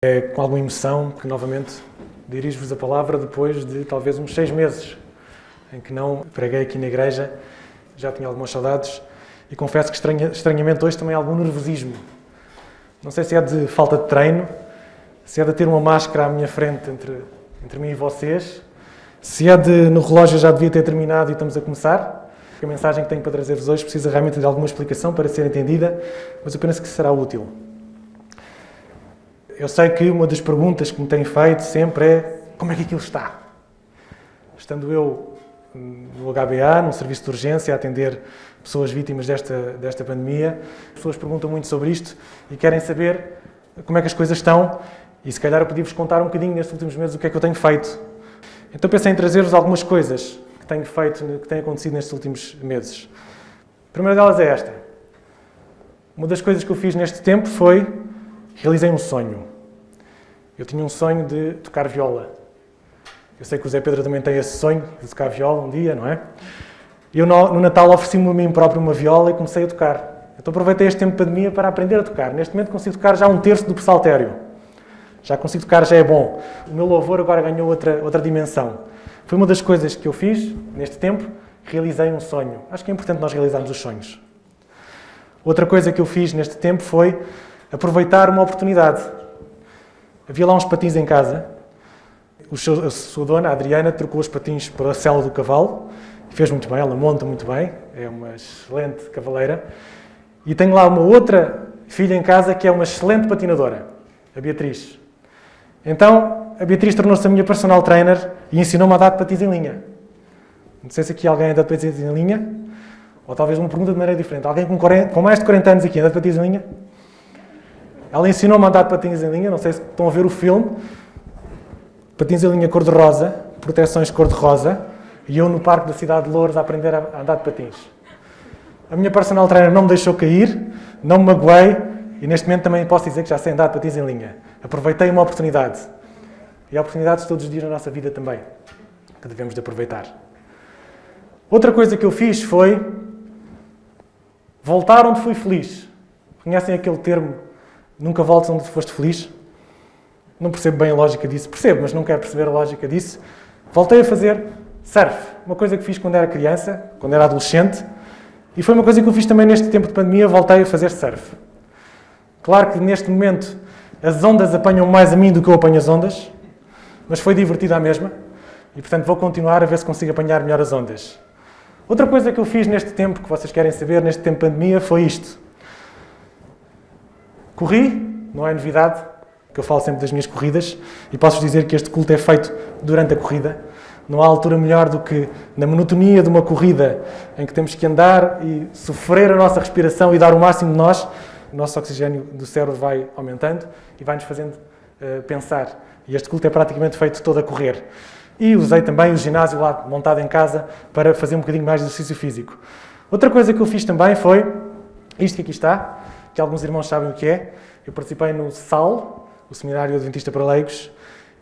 É com alguma emoção que novamente dirijo-vos a palavra depois de talvez uns 6 meses em que não preguei aqui na igreja, já tinha algumas saudades e confesso que estranhamente hoje também há algum nervosismo. Não sei se é de falta de treino, se é de ter uma máscara à minha frente entre mim e vocês, se é de no relógio já devia ter terminado e estamos a começar. A mensagem que tenho para trazer-vos hoje precisa realmente de alguma explicação para ser entendida, mas eu penso que será útil. Eu sei que uma das perguntas que me têm feito sempre é como é que aquilo está? Estando eu no HBA, num serviço de urgência, a atender pessoas vítimas desta pandemia, as pessoas perguntam muito sobre isto e querem saber como é que as coisas estão e se calhar eu podia-vos contar um bocadinho nestes últimos meses o que é que eu tenho feito. Então pensei em trazer-vos algumas coisas que tenho feito, que têm acontecido nestes últimos meses. A primeira delas é esta. Uma das coisas que eu fiz neste tempo foi realizei um sonho. Eu tinha um sonho de tocar viola. Eu sei que o Zé Pedro também tem esse sonho de tocar viola um dia, não é? Eu no Natal ofereci-me a mim próprio uma viola e comecei a tocar. Então aproveitei este tempo de pandemia para aprender a tocar. Neste momento consigo tocar já 1/3 do psaltério. Já consigo tocar, já é bom. O meu louvor agora ganhou outra dimensão. Foi uma das coisas que eu fiz neste tempo, realizei um sonho. Acho que é importante nós realizarmos os sonhos. Outra coisa que eu fiz neste tempo foi aproveitar uma oportunidade. Havia lá uns patins em casa. A sua dona, a Adriana, trocou os patins para a sela do cavalo. Fez muito bem, ela monta muito bem. É uma excelente cavaleira. E tenho lá uma outra filha em casa que é uma excelente patinadora, a Beatriz. Então, a Beatriz tornou-se a minha personal trainer e ensinou-me a andar de patins em linha. Não sei se aqui alguém anda de patins em linha, ou talvez uma pergunta de maneira diferente. Alguém com mais de 40 anos aqui anda de patins em linha? Ela ensinou-me a andar de patins em linha, não sei se estão a ver o filme. Patins em linha cor-de-rosa, proteções cor-de-rosa, e eu no parque da cidade de Loures a aprender a andar de patins. A minha personal trainer não me deixou cair, não me magoei, e neste momento também posso dizer que já sei andar de patins em linha. Aproveitei uma oportunidade. E há oportunidades todos os dias na nossa vida também, que devemos de aproveitar. Outra coisa que eu fiz foi voltar onde fui feliz. Conhecem aquele termo, nunca voltes onde foste feliz? Não percebo bem a lógica disso. Percebo, mas não quero perceber a lógica disso. Voltei a fazer surf. Uma coisa que fiz quando era criança, quando era adolescente. E foi uma coisa que eu fiz também neste tempo de pandemia, voltei a fazer surf. Claro que neste momento as ondas apanham mais a mim do que eu apanho as ondas, mas foi divertido à mesma. E portanto vou continuar a ver se consigo apanhar melhor as ondas. Outra coisa que eu fiz neste tempo, que vocês querem saber, neste tempo de pandemia, foi isto. Corri, não é novidade, que eu falo sempre das minhas corridas, e posso-vos dizer que este culto é feito durante a corrida. Não há altura melhor do que na monotonia de uma corrida em que temos que andar e sofrer a nossa respiração e dar o máximo de nós, o nosso oxigênio do cérebro vai aumentando e vai-nos fazendo pensar. E este culto é praticamente feito todo a correr. E usei também o ginásio lá montado em casa para fazer um bocadinho mais de exercício físico. Outra coisa que eu fiz também foi isto que aqui está, que alguns irmãos sabem o que é. Eu participei no SAL, o Seminário Adventista para Leigos,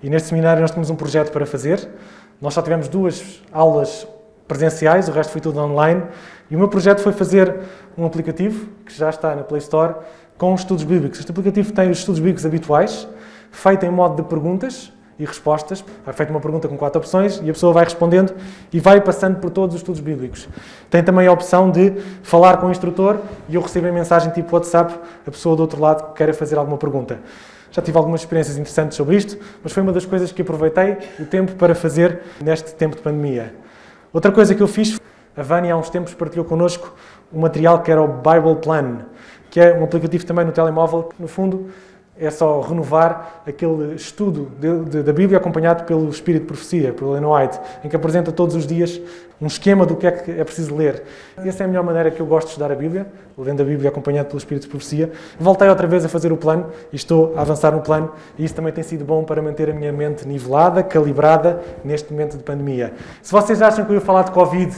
e neste seminário nós tínhamos um projeto para fazer. Nós só tivemos 2 aulas presenciais, o resto foi tudo online, e o meu projeto foi fazer um aplicativo, que já está na Play Store, com estudos bíblicos. Este aplicativo tem os estudos bíblicos habituais, feito em modo de perguntas e respostas. É feita uma pergunta com 4 opções e a pessoa vai respondendo e vai passando por todos os estudos bíblicos. Tem também a opção de falar com o instrutor e eu recebo em mensagem tipo WhatsApp a pessoa do outro lado que queira fazer alguma pergunta. Já tive algumas experiências interessantes sobre isto, mas foi uma das coisas que aproveitei o tempo para fazer neste tempo de pandemia. Outra coisa que eu fiz, a Vânia há uns tempos partilhou connosco um material que era o Bible Plan, que é um aplicativo também no telemóvel, que no fundo é só renovar aquele estudo da Bíblia acompanhado pelo Espírito de Profecia, pelo Ellen White, em que apresenta todos os dias um esquema do que é preciso ler. Essa é a melhor maneira que eu gosto de estudar a Bíblia, lendo a Bíblia acompanhado pelo Espírito de Profecia. Voltei outra vez a fazer o plano e estou a avançar no plano e isso também tem sido bom para manter a minha mente nivelada, calibrada neste momento de pandemia. Se vocês acham que eu ia falar de Covid,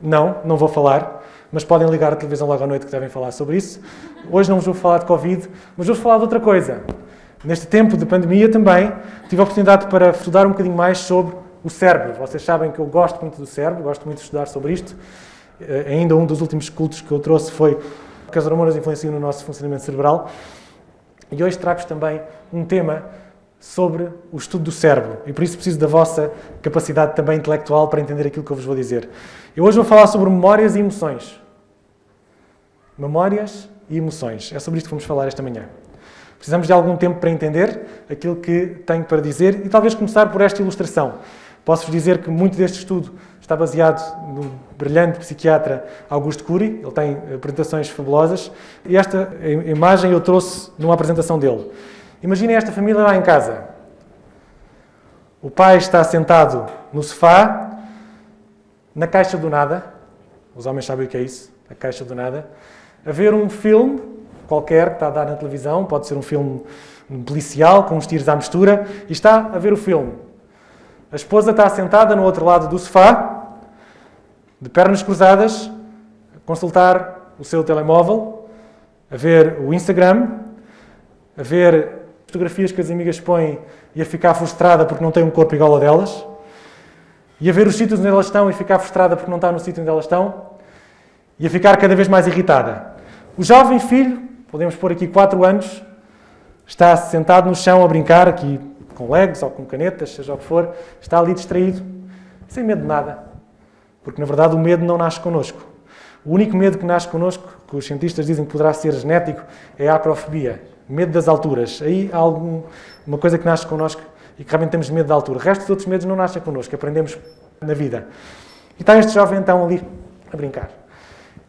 não vou falar. Mas podem ligar a televisão logo à noite que devem falar sobre isso. Hoje não vos vou falar de Covid, mas vou-vos falar de outra coisa. Neste tempo de pandemia também tive a oportunidade para estudar um bocadinho mais sobre o cérebro. Vocês sabem que eu gosto muito do cérebro, gosto muito de estudar sobre isto. Ainda um dos últimos cultos que eu trouxe foi que as hormonas influenciam no nosso funcionamento cerebral. E hoje trago-vos também um tema sobre o estudo do cérebro. E por isso preciso da vossa capacidade também intelectual para entender aquilo que eu vos vou dizer. Eu hoje vou falar sobre memórias e emoções. Memórias e emoções. É sobre isto que vamos falar esta manhã. Precisamos de algum tempo para entender aquilo que tenho para dizer e talvez começar por esta ilustração. Posso-vos dizer que muito deste estudo está baseado no brilhante psiquiatra Auguste Cury. Ele tem apresentações fabulosas. E esta imagem eu trouxe numa apresentação dele. Imaginem esta família lá em casa. O pai está sentado no sofá, na caixa do nada. Os homens sabem o que é isso, a caixa do nada. A ver um filme qualquer que está a dar na televisão. Pode ser um filme policial, com uns tiros à mistura. E está a ver o filme. A esposa está sentada no outro lado do sofá, de pernas cruzadas, a consultar o seu telemóvel, a ver o Instagram, a ver fotografias que as amigas põem e a ficar frustrada porque não tem um corpo igual ao delas, e a ver os sítios onde elas estão e ficar frustrada porque não está no sítio onde elas estão, e a ficar cada vez mais irritada. O jovem filho, podemos pôr aqui 4 anos, está sentado no chão a brincar, aqui com legos ou com canetas, seja o que for, está ali distraído, sem medo de nada. Porque, na verdade, o medo não nasce connosco. O único medo que nasce connosco, que os cientistas dizem que poderá ser genético, é a acrofobia, medo das alturas. Aí há uma coisa que nasce connosco e que realmente temos medo da altura. O resto dos outros medos não nascem connosco, aprendemos na vida. E está este jovem, então, ali a brincar.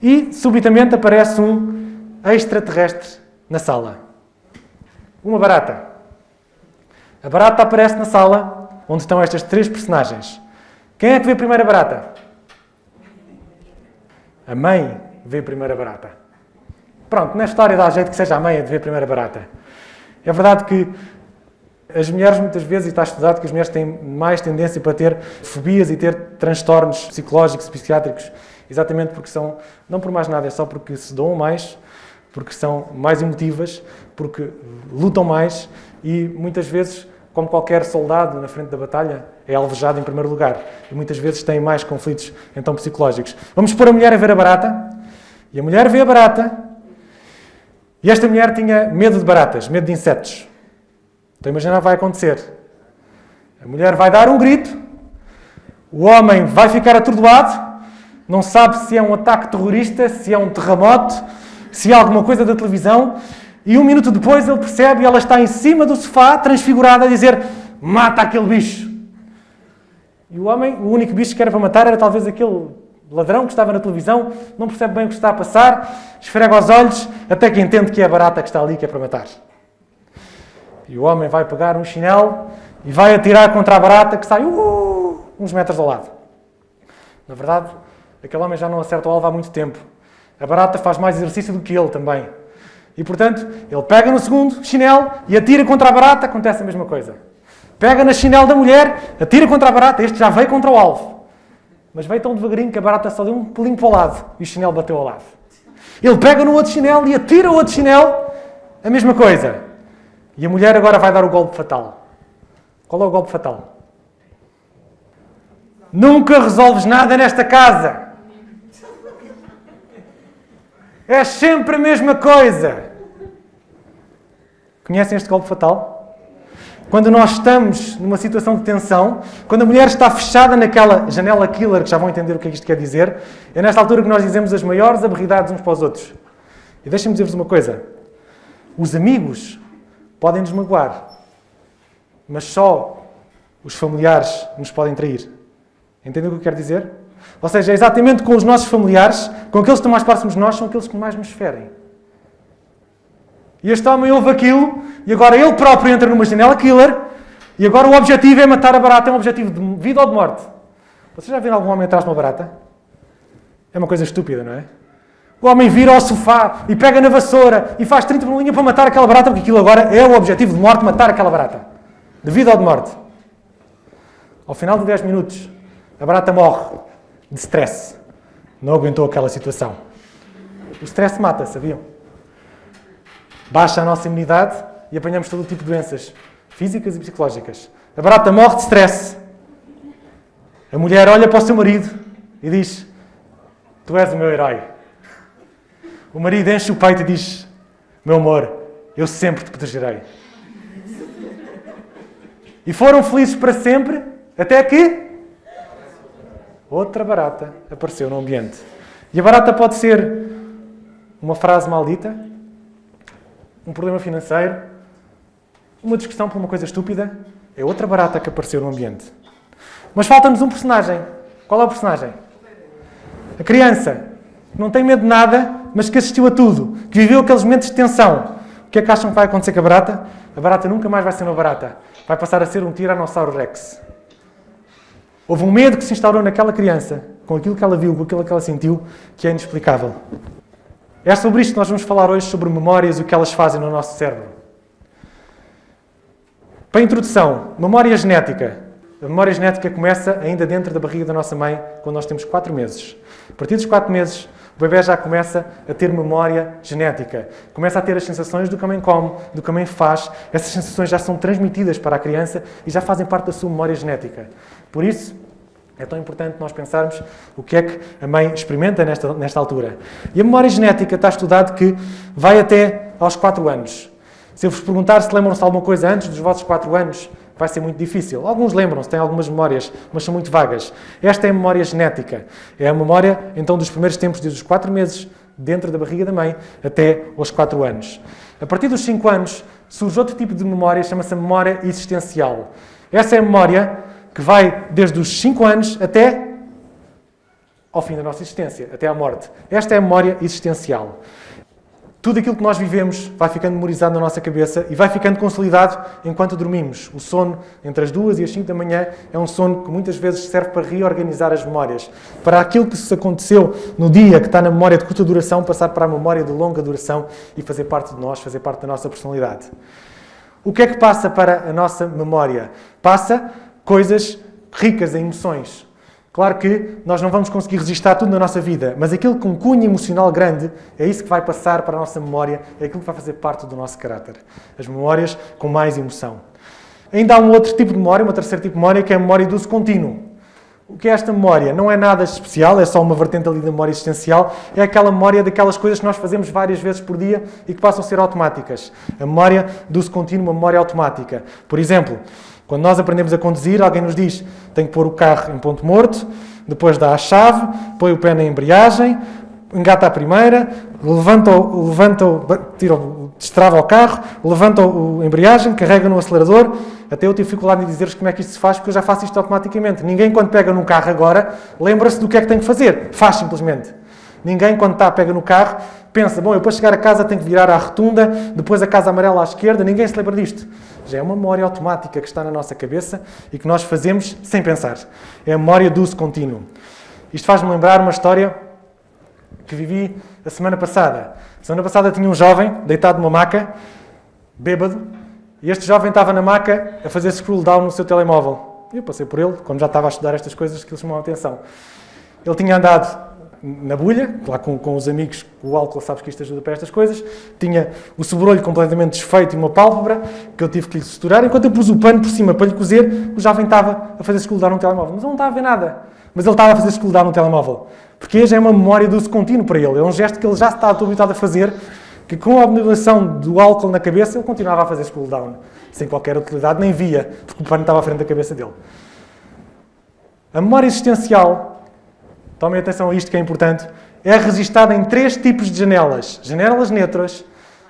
E, subitamente, aparece um extraterrestre na sala. Uma barata. A barata aparece na sala onde estão estas 3 personagens. Quem é que vê primeiro a barata? A mãe vê primeiro a barata. Pronto, na história dá jeito que seja a mãe a ver primeiro a barata. É verdade que as mulheres muitas vezes, e está estudado que as mulheres têm mais tendência para ter fobias e ter transtornos psicológicos, psiquiátricos, exatamente porque são, não por mais nada, é só porque se doam mais, porque são mais emotivas, porque lutam mais e muitas vezes, como qualquer soldado na frente da batalha, é alvejado em primeiro lugar. E muitas vezes tem mais conflitos, então, psicológicos. Vamos pôr a mulher a ver a barata. E a mulher vê a barata. E esta mulher tinha medo de baratas, medo de insetos. Então, imagina o que vai acontecer. A mulher vai dar um grito. O homem vai ficar atordoado. Não sabe se é um ataque terrorista, se é um terremoto, se é alguma coisa da televisão. E 1 minuto depois ele percebe e ela está em cima do sofá, transfigurada, a dizer: mata aquele bicho. E o homem, o único bicho que era para matar era talvez aquele ladrão que estava na televisão, não percebe bem o que está a passar, esfrega os olhos, até que entende que é a barata que está ali, que é para matar. E o homem vai pegar um chinelo e vai atirar contra a barata que sai uns metros ao lado. Na verdade, aquele homem já não acerta o alvo há muito tempo. A barata faz mais exercício do que ele também. E, portanto, ele pega no segundo chinelo e atira contra a barata, acontece a mesma coisa. Pega na chinelo da mulher, atira contra a barata, este já veio contra o alvo. Mas veio tão devagarinho que a barata só deu um pulinho para o lado e o chinelo bateu ao lado. Ele pega no outro chinelo e atira o outro chinelo, a mesma coisa. E a mulher agora vai dar o golpe fatal. Qual é o golpe fatal? Nunca resolves nada nesta casa. É sempre a mesma coisa. Conhecem este golpe fatal? Quando nós estamos numa situação de tensão, quando a mulher está fechada naquela janela killer, que já vão entender o que é que isto quer dizer, é nesta altura que nós dizemos as maiores aberridades uns para os outros. E deixem-me dizer-vos uma coisa. Os amigos podem nos magoar, mas só os familiares nos podem trair. Entendem o que eu quero dizer? Ou seja, é exatamente com os nossos familiares, com aqueles que estão mais próximos de nós, são aqueles que mais nos ferem. E este homem ouve aquilo, e agora ele próprio entra numa janela killer, e agora o objetivo é matar a barata, é um objetivo de vida ou de morte. Vocês já viram algum homem atrás de uma barata? É uma coisa estúpida, não é? O homem vira ao sofá e pega na vassoura e faz 30 por linha para matar aquela barata, porque aquilo agora é o objetivo de morte, matar aquela barata. De vida ou de morte. Ao final de 10 minutos, a barata morre de stress. Não aguentou aquela situação. O stress mata, sabiam? Baixa a nossa imunidade e apanhamos todo tipo de doenças físicas e psicológicas. A barata morre de stress. A mulher olha para o seu marido e diz: tu és o meu herói. O marido enche o peito e diz: meu amor, Eu sempre te protegerei. E foram felizes para sempre, até que outra barata apareceu no ambiente. E a barata pode ser uma frase maldita, um problema financeiro, uma discussão por uma coisa estúpida. É outra barata que apareceu no ambiente. Mas falta-nos um personagem. Qual é o personagem? A criança, que não tem medo de nada, mas que assistiu a tudo, que viveu aqueles momentos de tensão. O que é que acham que vai acontecer com a barata? A barata nunca mais vai ser uma barata. Vai passar a ser um Tiranossauro Rex. Houve um medo que se instaurou naquela criança, com aquilo que ela viu, com aquilo que ela sentiu, que é inexplicável. É sobre isto que nós vamos falar hoje, sobre memórias e o que elas fazem no nosso cérebro. Para a introdução, memória genética. A memória genética começa ainda dentro da barriga da nossa mãe, quando nós temos 4 meses. A partir dos 4 meses, o bebê já começa a ter memória genética. Começa a ter as sensações do que a mãe come, do que a mãe faz. Essas sensações já são transmitidas para a criança e já fazem parte da sua memória genética. Por isso, é tão importante nós pensarmos o que é que a mãe experimenta nesta altura. E a memória genética está estudado que vai até aos 4 anos. Se eu vos perguntar se lembram-se de alguma coisa antes dos vossos 4 anos, vai ser muito difícil. Alguns lembram-se, têm algumas memórias, mas são muito vagas. Esta é a memória genética. É a memória, então, dos primeiros tempos, desde os 4 meses, dentro da barriga da mãe, até aos 4 anos. A partir dos 5 anos, surge outro tipo de memória, chama-se a memória existencial. Essa é a memória que vai desde os 5 anos até ao fim da nossa existência, até à morte. Esta é a memória existencial. Tudo aquilo que nós vivemos vai ficando memorizado na nossa cabeça e vai ficando consolidado enquanto dormimos. O sono entre as 2 e as 5 da manhã é um sono que muitas vezes serve para reorganizar as memórias. Para aquilo que se aconteceu no dia, que está na memória de curta duração, passar para a memória de longa duração e fazer parte de nós, fazer parte da nossa personalidade. O que é que passa para a nossa memória? Passa coisas ricas em emoções. Claro que nós não vamos conseguir registrar tudo na nossa vida, mas aquilo com um cunho emocional grande é isso que vai passar para a nossa memória, é aquilo que vai fazer parte do nosso caráter. As memórias com mais emoção. Ainda há um outro tipo de memória, um terceiro tipo de memória, que é a memória do uso contínuo. O que é esta memória? Não é nada especial, é só uma vertente ali da memória existencial, é aquela memória daquelas coisas que nós fazemos várias vezes por dia e que passam a ser automáticas. A memória do uso contínuo, uma memória automática. Por exemplo, quando nós aprendemos a conduzir, alguém nos diz tem que pôr o carro em ponto morto, depois dá a chave, põe o pé na embreagem, engata a primeira, destrava o carro, levanta a embreagem, carrega no acelerador. Até eu tive dificuldade em dizer-vos como é que isto se faz, porque eu já faço isto automaticamente. Ninguém, quando pega num carro agora, lembra-se do que é que tem que fazer. Faz simplesmente. Ninguém, quando pega no carro, pensa, bom, eu para chegar a casa tenho que virar à rotunda, depois a casa amarela à esquerda. Ninguém se lembra disto. Já é uma memória automática que está na nossa cabeça e que nós fazemos sem pensar. É a memória do uso contínuo. Isto faz-me lembrar uma história que vivi a semana passada. A semana passada tinha um jovem deitado numa maca, bêbado, e este jovem estava na maca a fazer scroll down no seu telemóvel. Eu passei por ele, quando já estava a estudar estas coisas que lhe chamavam a atenção. Ele tinha andado na bulha, lá com os amigos, o álcool, sabes que isto ajuda para estas coisas, tinha o sobrolho completamente desfeito e uma pálpebra, que eu tive que lhe suturar, enquanto eu pus o pano por cima para lhe cozer, o jovem estava a fazer scroll down no telemóvel. Mas ele não estava a ver nada. Mas ele estava a fazer scroll down no telemóvel. Porque já é uma memória do uso contínuo para ele. É um gesto que ele já está habituado a fazer, que com a obnubilação do álcool na cabeça, ele continuava a fazer scroll down. Sem qualquer utilidade, nem via, porque o pano estava à frente da cabeça dele. A memória existencial, tomem atenção a isto que é importante, é registada em 3 tipos de janelas. Janelas neutras,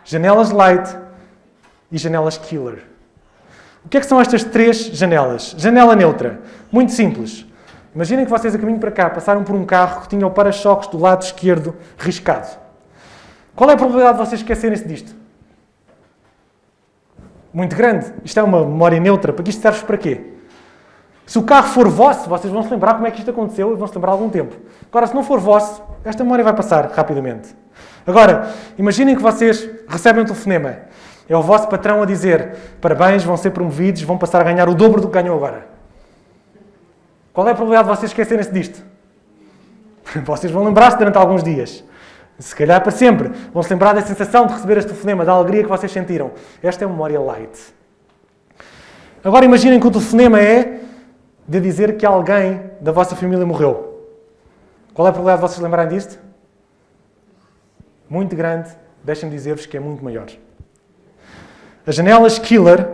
janelas light e janelas killer. O que é que são estas 3 janelas? Janela neutra. Muito simples. Imaginem que vocês a caminho para cá passaram por um carro que tinha o para-choques do lado esquerdo riscado. Qual é a probabilidade de vocês esquecerem-se disto? Muito grande. Isto é uma memória neutra. Para que isto serve para quê? Se o carro for vosso, vocês vão se lembrar como é que isto aconteceu e vão se lembrar algum tempo. Agora, se não for vosso, esta memória vai passar rapidamente. Agora, imaginem que vocês recebem um telefonema. É o vosso patrão a dizer parabéns, vão ser promovidos, vão passar a ganhar o dobro do que ganham agora. Qual é a probabilidade de vocês esquecerem-se disto? Vocês vão lembrar-se durante alguns dias. Se calhar para sempre. Vão se lembrar da sensação de receber este telefonema, da alegria que vocês sentiram. Esta é a memória light. Agora imaginem que o telefonema é de dizer que alguém da vossa família morreu. Qual é a probabilidade de vocês lembrarem disto? Muito grande. Deixem-me dizer-vos que é muito maior. As janelas killer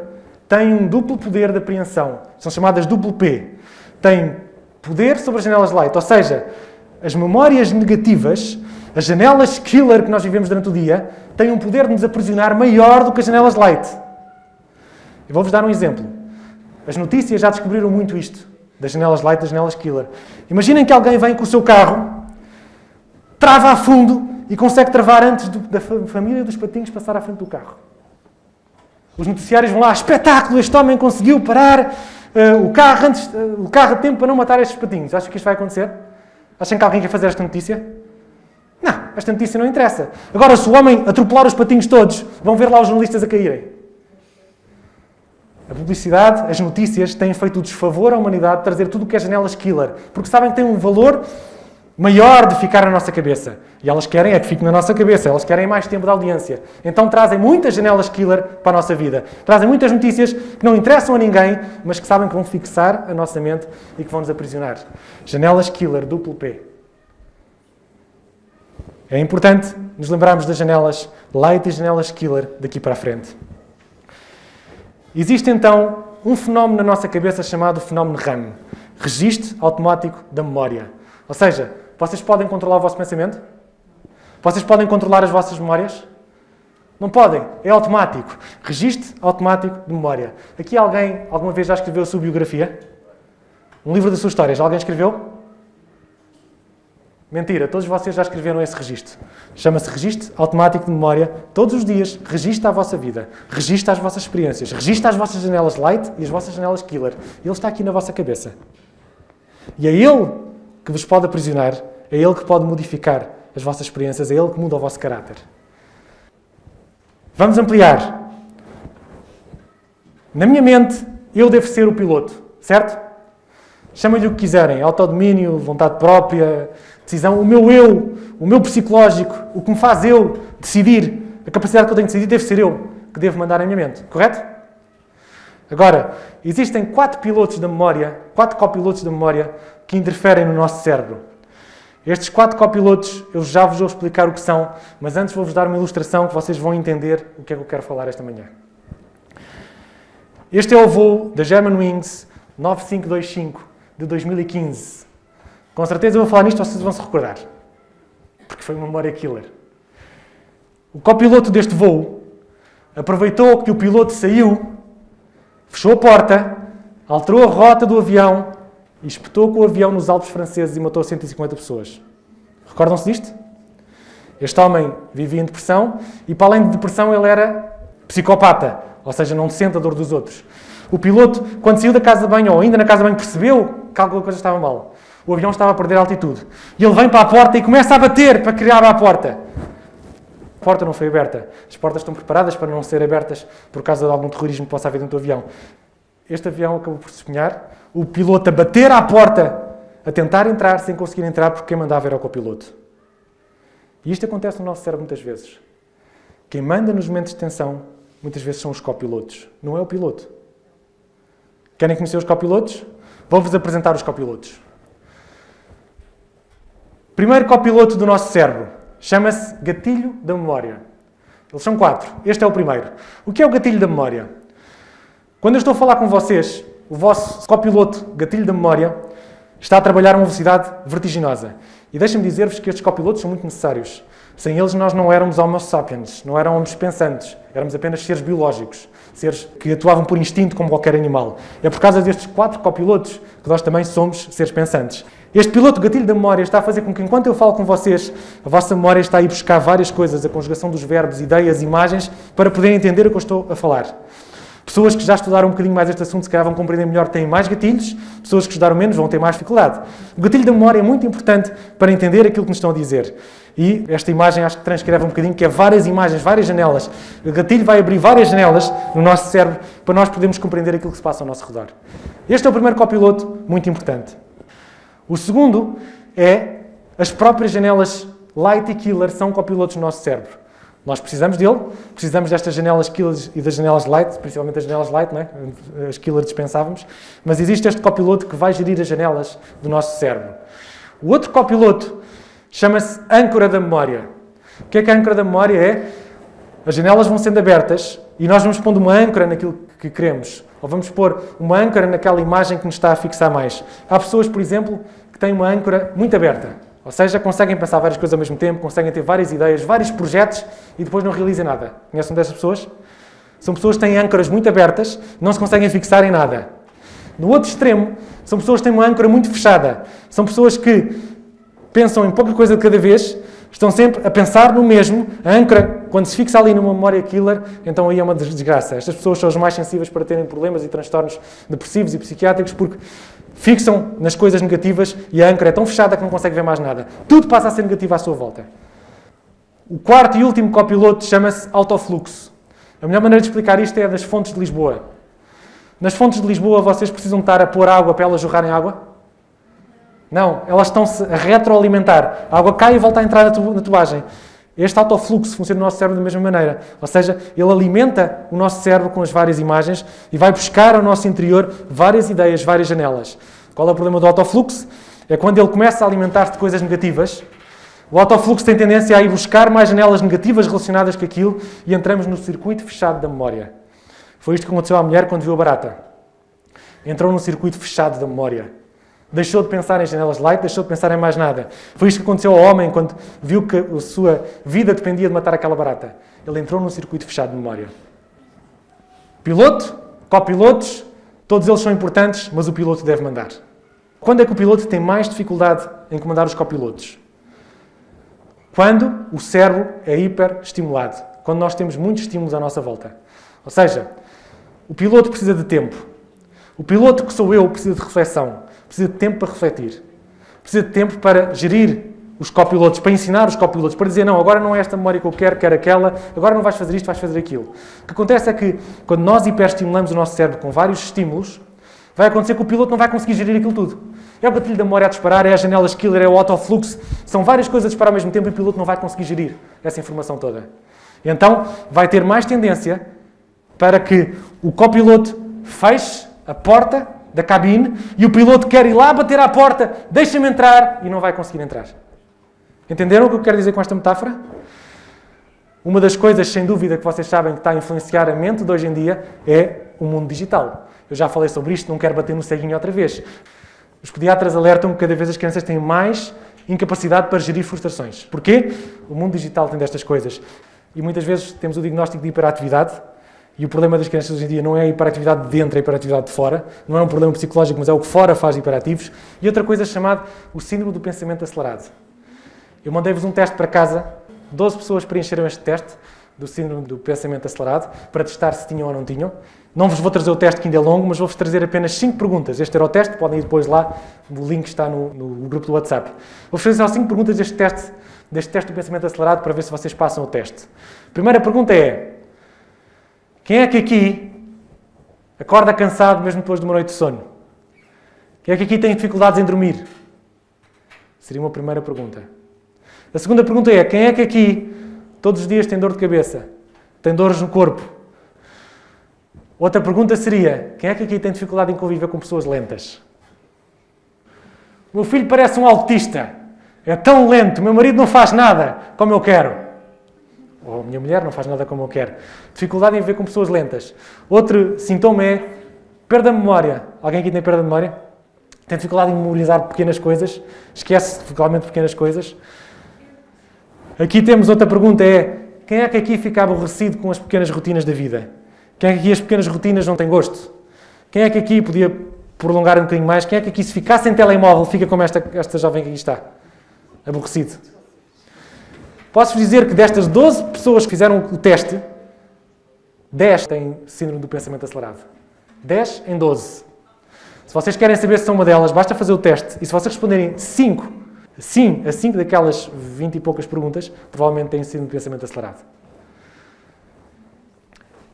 têm um duplo poder de apreensão. São chamadas duplo P. Têm poder sobre as janelas light, ou seja, as memórias negativas, as janelas killer que nós vivemos durante o dia, têm um poder de nos aprisionar maior do que as janelas light. Eu vou-vos dar um exemplo. As notícias já descobriram muito isto, das janelas light e das janelas killer. Imaginem que alguém vem com o seu carro, trava a fundo e consegue travar antes da família dos patinhos passar à frente do carro. Os noticiários vão lá, espetáculo, este homem conseguiu parar o carro a tempo para não matar estes patinhos. Acham que isto vai acontecer? Acham que alguém quer fazer esta notícia? Não, esta notícia não interessa. Agora, se o homem atropelar os patinhos todos, vão ver lá os jornalistas a caírem. A publicidade, as notícias, têm feito o desfavor à humanidade de trazer tudo o que é janelas killer, porque sabem que tem um valor maior de ficar na nossa cabeça. E elas querem é que fique na nossa cabeça, elas querem mais tempo de audiência. Então trazem muitas janelas killer para a nossa vida. Trazem muitas notícias que não interessam a ninguém, mas que sabem que vão fixar a nossa mente e que vão nos aprisionar. Janelas killer, duplo P. É importante nos lembrarmos das janelas light e janelas killer daqui para a frente. Existe então um fenómeno na nossa cabeça chamado fenómeno RAM, Registro Automático da Memória. Ou seja, vocês podem controlar o vosso pensamento? Vocês podem controlar as vossas memórias? Não podem, é automático. Registro Automático de Memória. Aqui alguém alguma vez já escreveu a sua biografia? Um livro da sua história, já alguém escreveu? Mentira, todos vocês já escreveram esse registro. Chama-se Registro Automático de Memória. Todos os dias, registra a vossa vida. Registra as vossas experiências. Registra as vossas janelas light e as vossas janelas killer. Ele está aqui na vossa cabeça. E é Ele que vos pode aprisionar. É Ele que pode modificar as vossas experiências. É Ele que muda o vosso caráter. Vamos ampliar. Na minha mente, eu devo ser o piloto. Certo? Chamem-lhe o que quiserem. Autodomínio, vontade própria, decisão. O meu eu, o meu psicológico, o que me faz eu decidir, a capacidade que eu tenho de decidir, deve ser eu que devo mandar na minha mente. Correto? Agora, existem 4 pilotos da memória, 4 copilotos da memória que interferem no nosso cérebro. Estes 4 copilotos, eu já vos vou explicar o que são, mas antes vou-vos dar uma ilustração que vocês vão entender o que é que eu quero falar esta manhã. Este é o voo da Germanwings 9525 de 2015. Com certeza eu vou falar nisto, vocês vão se recordar. Porque foi uma memória killer. O copiloto deste voo aproveitou que o piloto saiu, fechou a porta, alterou a rota do avião e espetou com o avião nos Alpes franceses e matou 150 pessoas. Recordam-se disto? Este homem vivia em depressão e, para além de depressão, ele era psicopata, ou seja, não sente a dor dos outros. O piloto, quando saiu da casa de banho ou ainda na casa de banho, percebeu que alguma coisa estava mal. O avião estava a perder altitude. E ele vem para a porta e começa a bater para criar a porta. A porta não foi aberta. As portas estão preparadas para não ser abertas por causa de algum terrorismo que possa haver dentro do avião. Este avião acabou por se espinhar. O piloto a bater à porta, a tentar entrar sem conseguir entrar porque quem mandava era o copiloto. E isto acontece no nosso cérebro muitas vezes. Quem manda nos momentos de tensão, muitas vezes são os copilotos. Não é o piloto. Querem conhecer os copilotos? Vou-vos apresentar os copilotos. Primeiro copiloto do nosso cérebro. Chama-se gatilho da memória. Eles são 4. Este é o primeiro. O que é o gatilho da memória? Quando eu estou a falar com vocês, o vosso copiloto, gatilho da memória, está a trabalhar a uma velocidade vertiginosa. E deixem-me dizer-vos que estes copilotos são muito necessários. Sem eles nós não éramos homo sapiens, não éramos pensantes, éramos apenas seres biológicos, seres que atuavam por instinto como qualquer animal. É por causa destes 4 copilotos que nós também somos seres pensantes. Este piloto gatilho da memória está a fazer com que, enquanto eu falo com vocês, a vossa memória está a ir buscar várias coisas, a conjugação dos verbos, ideias, imagens, para poderem entender o que eu estou a falar. Pessoas que já estudaram um bocadinho mais este assunto, se calhar vão compreender melhor, têm mais gatilhos. Pessoas que estudaram menos vão ter mais dificuldade. O gatilho da memória é muito importante para entender aquilo que nos estão a dizer. E esta imagem acho que transcreve um bocadinho, que é várias imagens, várias janelas. O gatilho vai abrir várias janelas no nosso cérebro para nós podermos compreender aquilo que se passa ao nosso redor. Este é o primeiro copiloto, muito importante. O segundo é as próprias janelas light e killer são copilotos no nosso cérebro. Nós precisamos dele, precisamos destas janelas killers e das janelas light, principalmente as janelas light, não é? As killer dispensávamos, mas existe este copiloto que vai gerir as janelas do nosso cérebro. O outro copiloto chama-se âncora da memória. O que é a âncora da memória? É as janelas vão sendo abertas e nós vamos pondo uma âncora naquilo que queremos. Ou vamos pôr uma âncora naquela imagem que nos está a fixar mais. Há pessoas, por exemplo, que têm uma âncora muito aberta. Ou seja, conseguem pensar várias coisas ao mesmo tempo, conseguem ter várias ideias, vários projetos e depois não realizam nada. Conhecem dessas pessoas? São pessoas que têm âncoras muito abertas, não se conseguem fixar em nada. No outro extremo, são pessoas que têm uma âncora muito fechada. São pessoas que pensam em pouca coisa de cada vez, estão sempre a pensar no mesmo. A âncora, quando se fixa ali numa memória killer, então aí é uma desgraça. Estas pessoas são as mais sensíveis para terem problemas e transtornos depressivos e psiquiátricos porque fixam nas coisas negativas e a âncora é tão fechada que não consegue ver mais nada. Tudo passa a ser negativo à sua volta. O quarto e último copiloto chama-se autofluxo. A melhor maneira de explicar isto é das fontes de Lisboa. Nas fontes de Lisboa, vocês precisam estar a pôr água para elas jorrarem água? Não, elas estão-se a retroalimentar. A água cai e volta a entrar na tubagem. Este autofluxo funciona no nosso cérebro da mesma maneira. Ou seja, ele alimenta o nosso cérebro com as várias imagens e vai buscar ao nosso interior várias ideias, várias janelas. Qual é o problema do autofluxo? É quando ele começa a alimentar-se de coisas negativas. O autofluxo tem tendência a ir buscar mais janelas negativas relacionadas com aquilo e entramos no circuito fechado da memória. Foi isto que aconteceu à mulher quando viu a barata. Entrou num circuito fechado da memória. Deixou de pensar em janelas light, deixou de pensar em mais nada. Foi isto que aconteceu ao homem quando viu que a sua vida dependia de matar aquela barata. Ele entrou num circuito fechado de memória. Piloto, copilotos, todos eles são importantes, mas o piloto deve mandar. Quando é que o piloto tem mais dificuldade em comandar os copilotos? Quando o cérebro é hiperestimulado. Quando nós temos muitos estímulos à nossa volta. Ou seja, o piloto precisa de tempo. O piloto que sou eu precisa de reflexão. Precisa de tempo para refletir. Precisa de tempo para gerir os copilotos, para ensinar os copilotos, para dizer, não, agora não é esta memória que eu quero aquela, agora não vais fazer isto, vais fazer aquilo. O que acontece é que, quando nós hiperestimulamos o nosso cérebro com vários estímulos, vai acontecer que o piloto não vai conseguir gerir aquilo tudo. É o gatilho da memória a disparar, é as janelas killer, é o autofluxo, são várias coisas a disparar ao mesmo tempo e o piloto não vai conseguir gerir essa informação toda. Então, vai ter mais tendência para que o copiloto feche a porta da cabine e o piloto quer ir lá bater à porta, deixa-me entrar e não vai conseguir entrar. Entenderam o que eu quero dizer com esta metáfora? Uma das coisas, sem dúvida, que vocês sabem que está a influenciar a mente de hoje em dia é o mundo digital. Eu já falei sobre isto, não quero bater no ceguinho outra vez. Os pediatras alertam que cada vez as crianças têm mais incapacidade para gerir frustrações. Porquê? O mundo digital tem destas coisas. E muitas vezes temos o diagnóstico de hiperatividade. E o problema das crianças hoje em dia não é a hiperatividade de dentro, é a hiperatividade de fora. Não é um problema psicológico, mas é o que fora faz hiperativos. E outra coisa chamada o síndrome do pensamento acelerado. Eu mandei-vos um teste para casa. 12 pessoas preencheram este teste do síndrome do pensamento acelerado para testar se tinham ou não tinham. Não vos vou trazer o teste que ainda é longo, mas vou-vos trazer apenas 5 perguntas. Este era o teste, podem ir depois lá, o link está no grupo do WhatsApp. Vou-vos fazer só 5 perguntas deste teste do pensamento acelerado para ver se vocês passam o teste. A primeira pergunta é: quem é que aqui acorda cansado mesmo depois de uma noite de sono? Quem é que aqui tem dificuldades em dormir? Seria uma primeira pergunta. A segunda pergunta é: quem é que aqui todos os dias tem dor de cabeça? Tem dores no corpo? Outra pergunta seria: quem é que aqui tem dificuldade em conviver com pessoas lentas? O meu filho parece um autista. É tão lento, o meu marido não faz nada como eu quero. Ou a minha mulher não faz nada como eu quero. Dificuldade em viver com pessoas lentas. Outro sintoma é perda de memória. Alguém aqui tem perda de memória? Tem dificuldade em memorizar pequenas coisas? Esquece dificilmente pequenas coisas? Aqui temos outra pergunta, é: quem é que aqui fica aborrecido com as pequenas rotinas da vida? Quem é que aqui as pequenas rotinas não tem gosto? Quem é que aqui podia prolongar um bocadinho mais? Quem é que aqui, se ficar sem telemóvel, fica como esta jovem que aqui está? Aborrecido. Posso-vos dizer que destas 12 pessoas que fizeram o teste, 10 têm síndrome do pensamento acelerado. 10 em 12. Se vocês querem saber se são uma delas, basta fazer o teste. E se vocês responderem 5, sim, a 5 daquelas 20 e poucas perguntas, provavelmente têm síndrome do pensamento acelerado.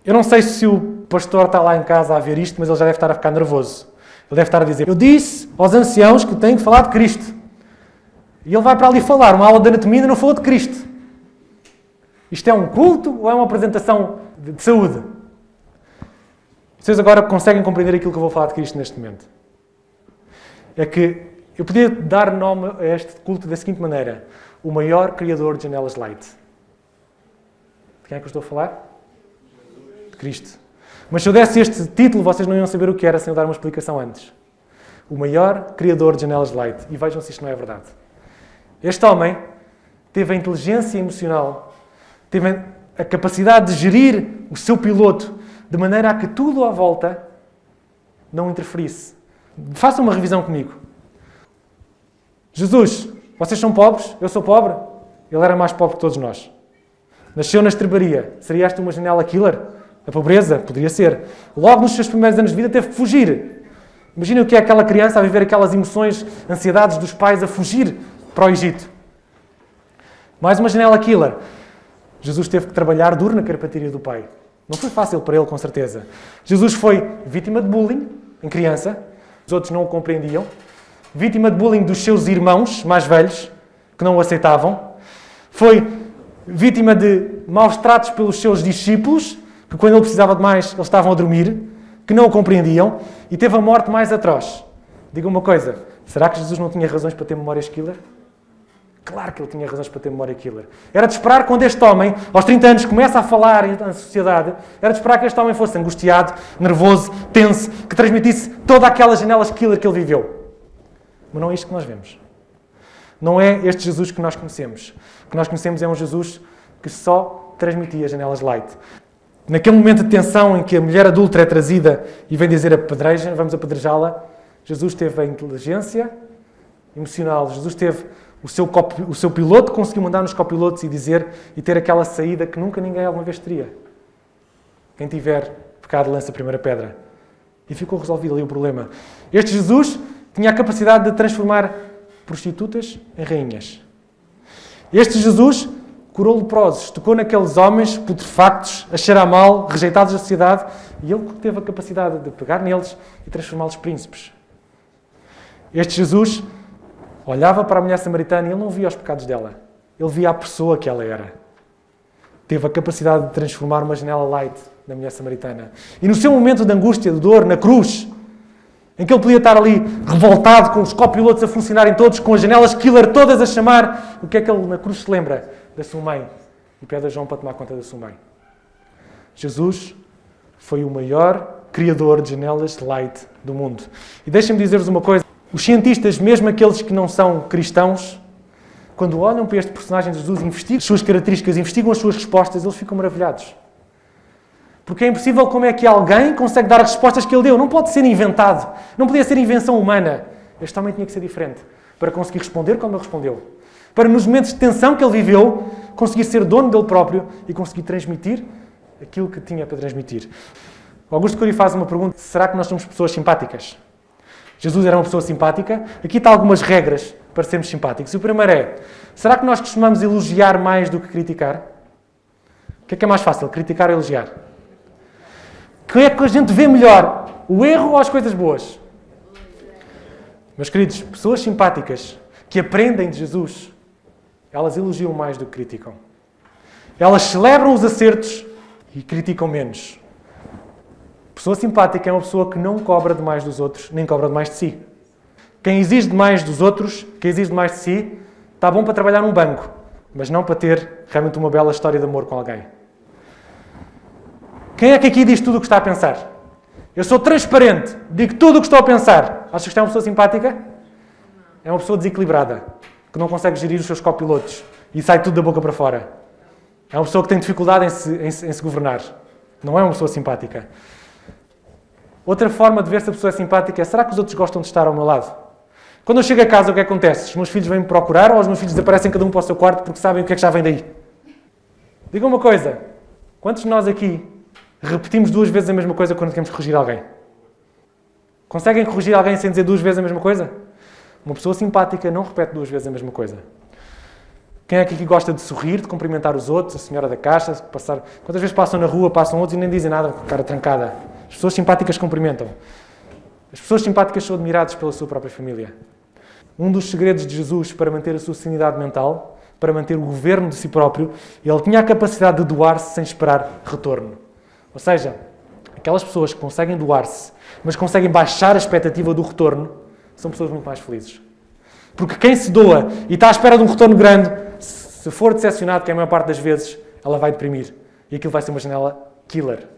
Eu não sei se o pastor está lá em casa a ver isto, mas ele já deve estar a ficar nervoso. Ele deve estar a dizer: eu disse aos anciãos que tenho que falar de Cristo. E ele vai para ali falar uma aula de anatomia e não falou de Cristo. Isto é um culto ou é uma apresentação de saúde? Vocês agora conseguem compreender aquilo que eu vou falar de Cristo neste momento? É que eu podia dar nome a este culto da seguinte maneira: o maior criador de janelas light. quem é que eu estou a falar? De Cristo. Mas se eu desse este título, vocês não iam saber o que era sem eu dar uma explicação antes. O maior criador de janelas de light. E vejam se isto não é verdade. Este homem teve a inteligência emocional, teve a capacidade de gerir o seu piloto de maneira a que tudo à volta não interferisse. Façam uma revisão comigo. Jesus, vocês são pobres? Eu sou pobre? Ele era mais pobre que todos nós. Nasceu na estrebaria. Seria esta uma janela killer? A pobreza? Poderia ser. Logo nos seus primeiros anos de vida teve que fugir. Imaginem o que é aquela criança a viver aquelas emoções, ansiedades dos pais a fugir para o Egito. Mais uma janela killer. Jesus teve que trabalhar duro na carpintaria do pai. Não foi fácil para ele, com certeza. Jesus foi vítima de bullying em criança. Os outros não o compreendiam. Vítima de bullying dos seus irmãos mais velhos, que não o aceitavam. Foi vítima de maus tratos pelos seus discípulos, que quando ele precisava de mais, eles estavam a dormir, que não o compreendiam, e teve a morte mais atroz. Diga uma coisa, será que Jesus não tinha razões para ter memórias killer? Claro que ele tinha razões para ter memória killer. Era de esperar quando este homem, aos 30 anos, começa a falar na sociedade, era de esperar que este homem fosse angustiado, nervoso, tenso, que transmitisse todas aquelas janelas killer que ele viveu. Mas não é isto que nós vemos. Não é este Jesus que nós conhecemos. O que nós conhecemos é um Jesus que só transmitia janelas light. Naquele momento de tensão em que a mulher adulta é trazida e vem dizer apedreja, vamos apedrejá-la, Jesus teve a inteligência emocional, Jesus teve o seu piloto, conseguiu mandar nos copilotos e dizer e ter aquela saída que nunca ninguém alguma vez teria. Quem tiver pecado lança a primeira pedra. E ficou resolvido ali o problema. Este Jesus tinha a capacidade de transformar prostitutas em rainhas. Este Jesus curou leprosos, tocou naqueles homens putrefactos, a cheirar mal, rejeitados da sociedade, e ele teve a capacidade de pegar neles e transformá-los em príncipes. Este Jesus olhava para a mulher samaritana e ele não via os pecados dela. Ele via a pessoa que ela era. Teve a capacidade de transformar uma janela light na mulher samaritana. E no seu momento de angústia, de dor, na cruz, em que ele podia estar ali revoltado, com os copilotos a funcionarem todos, com as janelas killer todas a chamar, o que é que ele na cruz se lembra? Da sua mãe. E pede a João para tomar conta da sua mãe. Jesus foi o maior criador de janelas light do mundo. E deixem-me dizer-vos uma coisa. Os cientistas, mesmo aqueles que não são cristãos, quando olham para este personagem de Jesus, investigam as suas características, investigam as suas respostas, eles ficam maravilhados. Porque é impossível como é que alguém consegue dar as respostas que ele deu. Não pode ser inventado. Não podia ser invenção humana. Este homem tinha que ser diferente para conseguir responder como ele respondeu. Para, nos momentos de tensão que ele viveu, conseguir ser dono dele próprio e conseguir transmitir aquilo que tinha para transmitir. O Augusto Cury faz uma pergunta. Será que nós somos pessoas simpáticas? Jesus era uma pessoa simpática. Aqui estão algumas regras para sermos simpáticos. O primeiro é, será que nós costumamos elogiar mais do que criticar? O que é mais fácil, criticar ou elogiar? O que é que a gente vê melhor? O erro ou as coisas boas? Meus queridos, pessoas simpáticas que aprendem de Jesus, elas elogiam mais do que criticam. Elas celebram os acertos e criticam menos. Pessoa simpática é uma pessoa que não cobra demais dos outros, nem cobra demais de si. Quem exige demais dos outros, quem exige demais de si, está bom para trabalhar num banco, mas não para ter realmente uma bela história de amor com alguém. Quem é que aqui diz tudo o que está a pensar? Eu sou transparente, digo tudo o que estou a pensar. Achas que isto é uma pessoa simpática? É uma pessoa desequilibrada, que não consegue gerir os seus copilotos e sai tudo da boca para fora. É uma pessoa que tem dificuldade em se governar. Não é uma pessoa simpática. Outra forma de ver se a pessoa é simpática é, será que os outros gostam de estar ao meu lado? Quando eu chego a casa, o que acontece? Os meus filhos vêm-me procurar ou os meus filhos desaparecem cada um para o seu quarto porque sabem o que é que já vem daí? Diga uma coisa. Quantos de nós aqui repetimos 2 vezes a mesma coisa quando queremos corrigir alguém? Conseguem corrigir alguém sem dizer 2 vezes a mesma coisa? Uma pessoa simpática não repete 2 vezes a mesma coisa. Quem é que aqui gosta de sorrir, de cumprimentar os outros, a senhora da caixa, passar... Quantas vezes passam na rua, passam outros e nem dizem nada com a cara trancada? As pessoas simpáticas cumprimentam. As pessoas simpáticas são admiradas pela sua própria família. Um dos segredos de Jesus para manter a sua sanidade mental, para manter o governo de si próprio, ele tinha a capacidade de doar-se sem esperar retorno. Ou seja, aquelas pessoas que conseguem doar-se, mas conseguem baixar a expectativa do retorno, são pessoas muito mais felizes. Porque quem se doa e está à espera de um retorno grande, se for decepcionado, que é a maior parte das vezes, ela vai deprimir. E aquilo vai ser uma janela killer.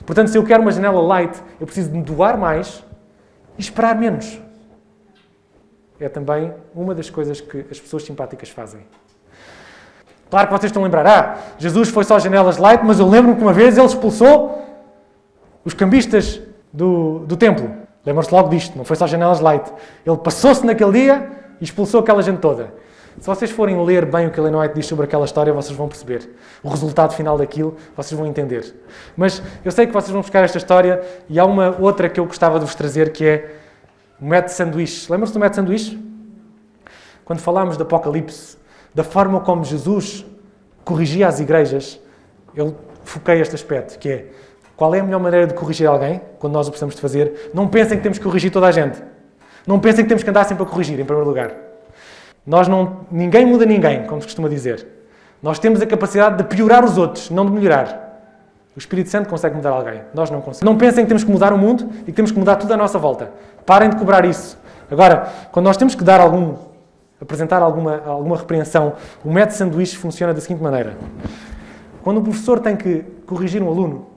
Portanto, se eu quero uma janela light, eu preciso de me doar mais e esperar menos. É também uma das coisas que as pessoas simpáticas fazem. Claro que vocês estão a lembrar, Jesus foi só janelas light, mas eu lembro-me que uma vez ele expulsou os cambistas do templo. Lembram-se logo disto, não foi só janelas light. Ele passou-se naquele dia e expulsou aquela gente toda. Se vocês forem ler bem o que Ellen White diz sobre aquela história, vocês vão perceber. O resultado final daquilo, vocês vão entender. Mas eu sei que vocês vão buscar esta história e há uma outra que eu gostava de vos trazer, que é o método sanduíche. Lembram-se do método sanduíche? Quando falámos do Apocalipse, da forma como Jesus corrigia as igrejas, eu foquei este aspecto, que é qual é a melhor maneira de corrigir alguém, quando nós o precisamos de fazer. Não pensem que temos que corrigir toda a gente. Não pensem que temos que andar sempre a corrigir, em primeiro lugar. Ninguém muda ninguém, como se costuma dizer. Nós temos a capacidade de piorar os outros, não de melhorar. O Espírito Santo consegue mudar alguém, nós não conseguimos. Não pensem que temos que mudar o mundo e que temos que mudar tudo à nossa volta. Parem de cobrar isso. Agora, quando nós temos que apresentar alguma repreensão, o método sanduíche funciona da seguinte maneira. Quando o professor tem que corrigir um aluno,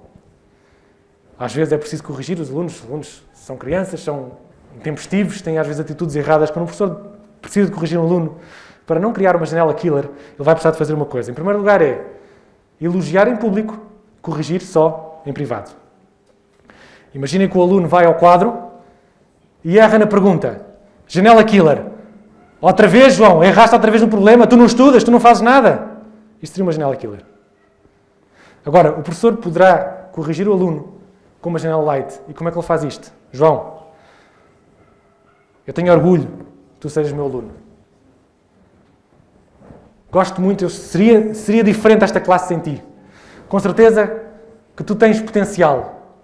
às vezes é preciso corrigir os alunos são crianças, são intempestivos, têm às vezes atitudes erradas. Quando o professor precisa de corrigir um aluno, para não criar uma janela killer, ele vai precisar de fazer uma coisa. Em primeiro lugar é elogiar em público, corrigir só em privado. Imaginem que o aluno vai ao quadro e erra na pergunta. Janela killer. Outra vez, João, erraste outra vez no problema, tu não estudas, tu não fazes nada. Isto seria uma janela killer. Agora, o professor poderá corrigir o aluno com uma janela light. E como é que ele faz isto? João, eu tenho orgulho que tu sejas meu aluno. Gosto muito, seria diferente esta classe sem ti. Com certeza que tu tens potencial.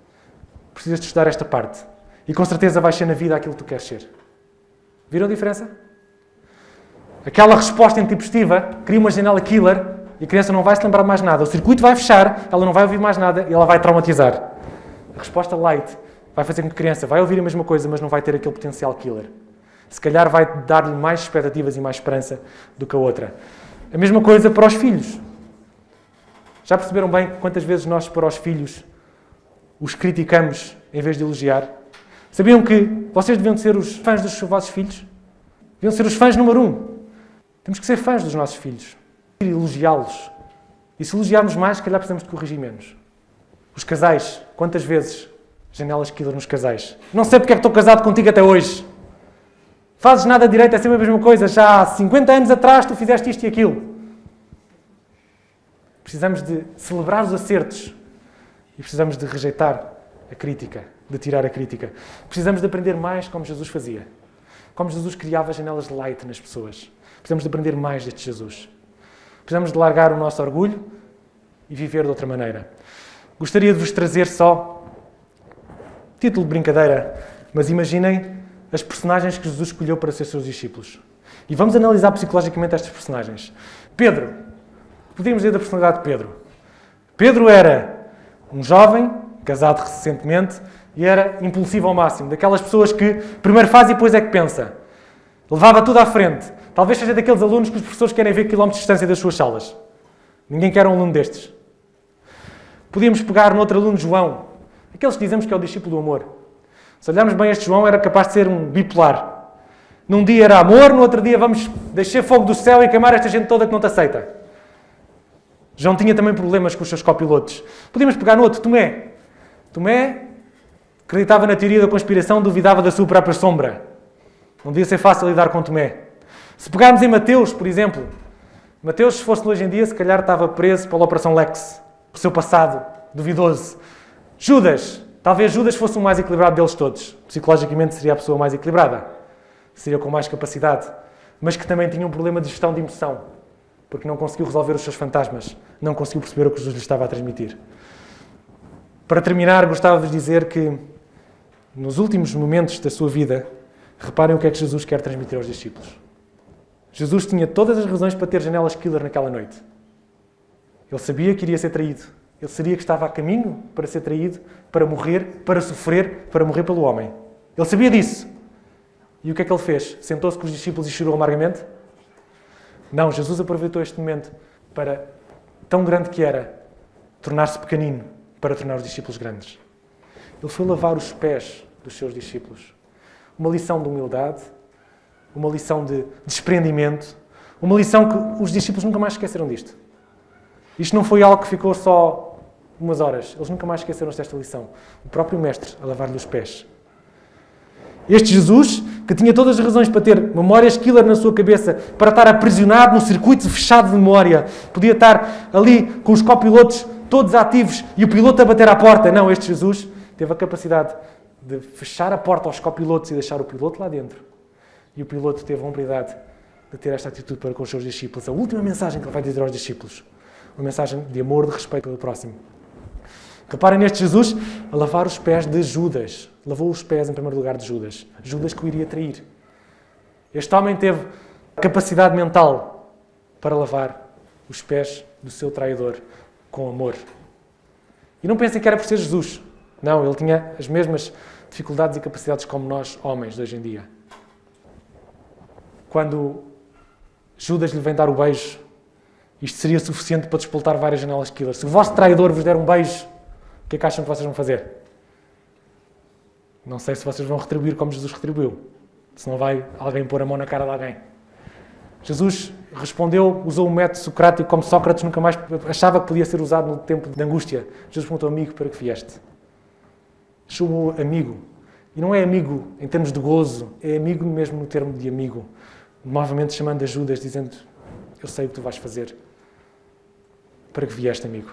Precisas de estudar esta parte. E com certeza vais ser na vida aquilo que tu queres ser. Viram a diferença? Aquela resposta intempestiva cria uma janela killer e a criança não vai se lembrar de mais nada. O circuito vai fechar, ela não vai ouvir mais nada e ela vai traumatizar. A resposta light vai fazer com que a criança vai ouvir a mesma coisa, mas não vai ter aquele potencial killer. Se calhar vai dar-lhe mais expectativas e mais esperança do que a outra. A mesma coisa para os filhos. Já perceberam bem quantas vezes nós, para os filhos, os criticamos em vez de elogiar? Sabiam que vocês deviam ser os fãs dos vossos filhos? Deviam ser os fãs número 1. Temos que ser fãs dos nossos filhos. E elogiá-los. E se elogiarmos mais, se calhar precisamos de corrigir menos. Os casais, quantas vezes janelas killer nos casais? Não sei porque é que estou casado contigo até hoje. Fazes nada direito, é sempre a mesma coisa. Já há 50 anos atrás tu fizeste isto e aquilo. Precisamos de celebrar os acertos e precisamos de rejeitar a crítica, de tirar a crítica. Precisamos de aprender mais como Jesus fazia. Como Jesus criava janelas de light nas pessoas. Precisamos de aprender mais deste Jesus. Precisamos de largar o nosso orgulho e viver de outra maneira. Gostaria de vos trazer só, título de brincadeira, mas imaginem as personagens que Jesus escolheu para ser seus discípulos. E vamos analisar psicologicamente estas personagens. Pedro. Podíamos dizer da personalidade de Pedro. Pedro era um jovem, casado recentemente, e era impulsivo ao máximo. Daquelas pessoas que primeiro faz e depois é que pensa. Levava tudo à frente. Talvez seja daqueles alunos que os professores querem ver quilómetros de distância das suas salas. Ninguém quer um aluno destes. Podíamos pegar no outro aluno, João. Aqueles que dizemos que é o discípulo do amor. Se olharmos bem, este João era capaz de ser um bipolar. Num dia era amor, no outro dia vamos deixar fogo do céu e queimar esta gente toda que não te aceita. João tinha também problemas com os seus copilotos. Podíamos pegar no outro, Tomé. Tomé acreditava na teoria da conspiração, duvidava da sua própria sombra. Não devia ser fácil lidar com Tomé. Se pegarmos em Mateus, por exemplo, Mateus, se fosse hoje em dia, se calhar estava preso pela Operação Lex, por seu passado duvidoso. Judas, talvez Judas fosse o mais equilibrado deles todos. Psicologicamente seria a pessoa mais equilibrada. Seria com mais capacidade. Mas que também tinha um problema de gestão de emoção. Porque não conseguiu resolver os seus fantasmas. Não conseguiu perceber o que Jesus lhe estava a transmitir. Para terminar, gostava de dizer que, nos últimos momentos da sua vida, reparem o que é que Jesus quer transmitir aos discípulos. Jesus tinha todas as razões para ter janelas killer naquela noite. Ele sabia que iria ser traído. Ele sabia que estava a caminho para ser traído, para morrer, para sofrer, para morrer pelo homem. Ele sabia disso. E o que é que ele fez? Sentou-se com os discípulos e chorou amargamente? Não, Jesus aproveitou este momento para, tão grande que era, tornar-se pequenino para tornar os discípulos grandes. Ele foi lavar os pés dos seus discípulos. Uma lição de humildade, uma lição de desprendimento, uma lição que os discípulos nunca mais esqueceram disto. Isto não foi algo que ficou só umas horas. Eles nunca mais esqueceram-se desta lição. O próprio Mestre a lavar-lhe os pés. Este Jesus, que tinha todas as razões para ter memórias killer na sua cabeça, para estar aprisionado num circuito fechado de memória, podia estar ali com os copilotos todos ativos e o piloto a bater à porta. Não, este Jesus teve a capacidade de fechar a porta aos copilotos e deixar o piloto lá dentro. E o piloto teve a humildade de ter esta atitude para com os seus discípulos. A última mensagem que ele vai dizer aos discípulos. Uma mensagem de amor, de respeito pelo próximo. Reparem neste Jesus a lavar os pés de Judas. Lavou os pés, em primeiro lugar, de Judas. Judas que o iria trair. Este homem teve a capacidade mental para lavar os pés do seu traidor com amor. E não pensem que era por ser Jesus. Não, ele tinha as mesmas dificuldades e capacidades como nós, homens, de hoje em dia. Quando Judas lhe vem dar o beijo, isto seria suficiente para despoltar várias janelas killer. Se o vosso traidor vos der um beijo, o que é que acham que vocês vão fazer? Não sei se vocês vão retribuir como Jesus retribuiu. Se não vai alguém pôr a mão na cara de alguém. Jesus respondeu, usou um método socrático como Sócrates nunca mais achava que podia ser usado no tempo de angústia. Jesus perguntou: amigo, para que vieste? Chamou amigo. E não é amigo em termos de gozo, é amigo mesmo no termo de amigo. Novamente chamando a Judas, dizendo: eu sei o que tu vais fazer. Para que vieste, amigo?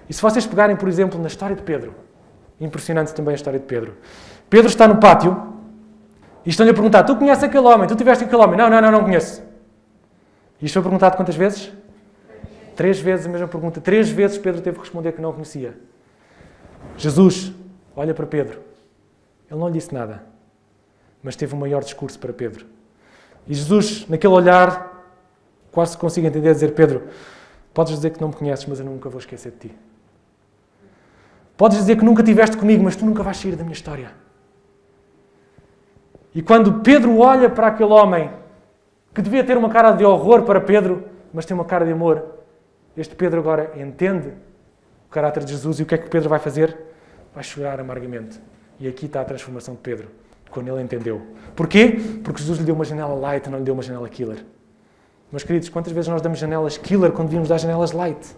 E se vocês pegarem, por exemplo, na história de Pedro, impressionante também a história de Pedro. Pedro está no pátio e estão-lhe a perguntar: tu conheces aquele homem? Tu tiveste aquele homem? Não conheço. E isto foi perguntado quantas vezes? 3 vezes a mesma pergunta. 3 vezes Pedro teve que responder que não o conhecia. Jesus olha para Pedro. Ele não lhe disse nada, mas teve o maior discurso para Pedro. E Jesus, naquele olhar, quase consigo entender dizer: Pedro, podes dizer que não me conheces, mas eu nunca vou esquecer de ti. Podes dizer que nunca estiveste comigo, mas tu nunca vais sair da minha história. E quando Pedro olha para aquele homem, que devia ter uma cara de horror para Pedro, mas tem uma cara de amor, este Pedro agora entende o caráter de Jesus. E o que é que Pedro vai fazer? Vai chorar amargamente. E aqui está a transformação de Pedro, quando ele entendeu. Porquê? Porque Jesus lhe deu uma janela light, não lhe deu uma janela killer. Meus queridos, quantas vezes nós damos janelas killer quando devíamos dar janelas light?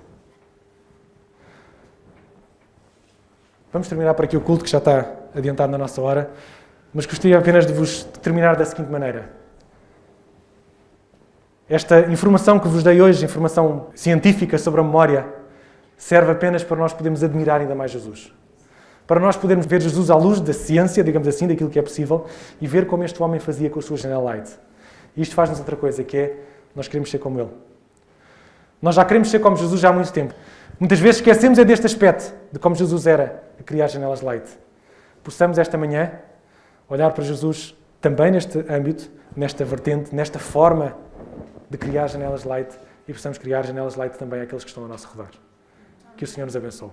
Vamos terminar por aqui o culto, que já está adiantado na nossa hora, mas gostaria apenas de vos terminar da seguinte maneira. Esta informação que vos dei hoje, informação científica sobre a memória, serve apenas para nós podermos admirar ainda mais Jesus. Para nós podermos ver Jesus à luz da ciência, digamos assim, daquilo que é possível, e ver como este homem fazia com a sua janela light. E isto faz-nos outra coisa, que é: nós queremos ser como ele. Nós já queremos ser como Jesus já há muito tempo. Muitas vezes esquecemos deste aspecto, de como Jesus era, a criar janelas light. Possamos esta manhã olhar para Jesus também neste âmbito, nesta vertente, nesta forma de criar janelas light, e possamos criar janelas light também àqueles que estão ao nosso redor. Que o Senhor nos abençoe.